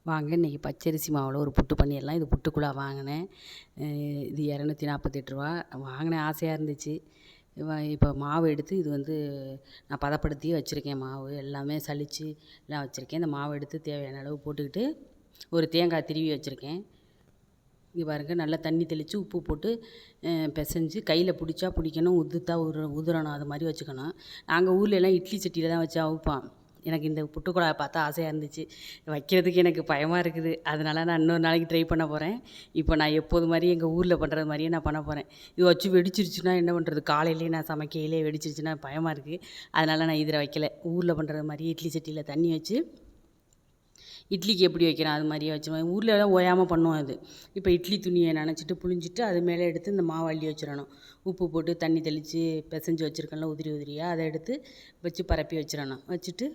வாங்க இன்றைக்கி பச்சரிசி மாவில் ஒரு புட்டு பண்ணிடலாம். இது புட்டுக்குழா வாங்கினேன். இது ரூ. 248 வாங்கினேன், ஆசையாக இருந்துச்சு. இப்போ மாவு எடுத்து இது வந்து நான் பதப்படுத்தி வச்சுருக்கேன். மாவு எல்லாமே சலித்து எல்லாம் வச்சுருக்கேன். இந்த மாவு எடுத்து தேவையான அளவு போட்டுக்கிட்டு ஒரு தேங்காய் திருவி வச்சுருக்கேன். இங்கே பாருங்கள், நல்லா தண்ணி தெளித்து உப்பு போட்டு பிசைஞ்சு கையில் பிடிச்சா பிடிக்கணும், உதுத்தா உதுறணும், அது மாதிரி வச்சுக்கணும். நாங்கள் ஊரில் எல்லாம் இட்லி சட்டியில் தான் வச்சு அவுப்போம். எனக்கு இந்த புட்டுக்குழாவை பார்த்தா ஆசையாக இருந்துச்சு. வைக்கிறதுக்கு எனக்கு பயமாக இருக்குது. அதனால் நான் இன்னொரு நாளைக்கு ட்ரை பண்ண போகிறேன். இப்போ நான் எப்போது மாதிரி எங்கள் ஊரில் பண்ணுறது மாதிரியே நான் பண்ண போகிறேன். இது வச்சு வெடிச்சிருச்சுன்னா என்ன பண்ணுறது? காலையிலேயே நான் சமைக்கையிலே வெடிச்சிருச்சுன்னா பயமாக இருக்குது. அதனால் நான் இதில் வைக்கல. ஊரில் பண்ணுறது மாதிரி இட்லி சட்டியில் தண்ணி வச்சு இட்லிக்கு எப்படி வைக்கிறோம் அது மாதிரியே வச்சுருவேன். ஊரில் எல்லாம் ஓயாமல் பண்ணுவோம் அது. இப்போ இட்லி துணியை நனைச்சிட்டு புழிஞ்சிட்டு அது மேலே எடுத்து இந்த மாவு அள்ளி வச்சிடணும். உப்பு போட்டு தண்ணி தெளித்து பிசைஞ்சு வச்சுருக்கேன்ல உதிரி உதிரியாக, அதை எடுத்து வச்சு பரப்பி வச்சிடணும். வச்சுட்டு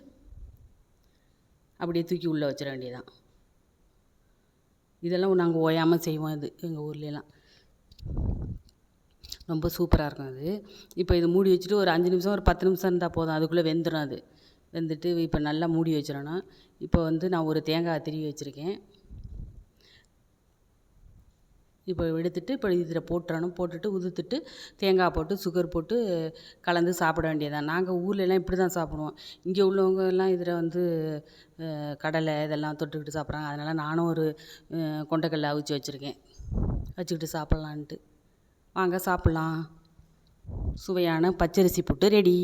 அப்படியே தூக்கி உள்ளே வச்சிட வேண்டியதான். இதெல்லாம் நாங்கள் ஓயாமல் செய்வோம். இது எங்கள் ஊர்லெலாம் ரொம்ப சூப்பராக இருக்கும் அது. இப்போ இது மூடி வச்சுட்டு ஒரு 5 நிமிஷம் ஒரு 10 நிமிஷம் இருந்தால் போதும். அதுக்குள்ளே வெந்துடும். அது வெந்துட்டு இப்போ நல்லா மூடி வச்சிடணும். இப்போ வந்து நான் ஒரு தேங்காய் திருவி வச்சுருக்கேன். இப்போ எடுத்துட்டு இப்போ இதில் போட்டுறணும். போட்டுட்டு உதுத்துட்டு தேங்காய் போட்டு சுகர் போட்டு கலந்து சாப்பிட வேண்டியதான். நாங்கள் ஊர்லெலாம் இப்படி தான் சாப்பிடுவோம். இங்கே உள்ளவங்க எல்லாம் இதில் வந்து கடலை இதெல்லாம் தொட்டுக்கிட்டு சாப்பிட்றாங்க. அதனால் நானும் ஒரு கொண்டக்கடலை அவிச்சு வச்சுருக்கேன், வச்சுக்கிட்டு சாப்பிட்லான்ட்டு. வாங்க சாப்பிட்லாம். சுவையான பச்சரிசி புட்டு ரெடி.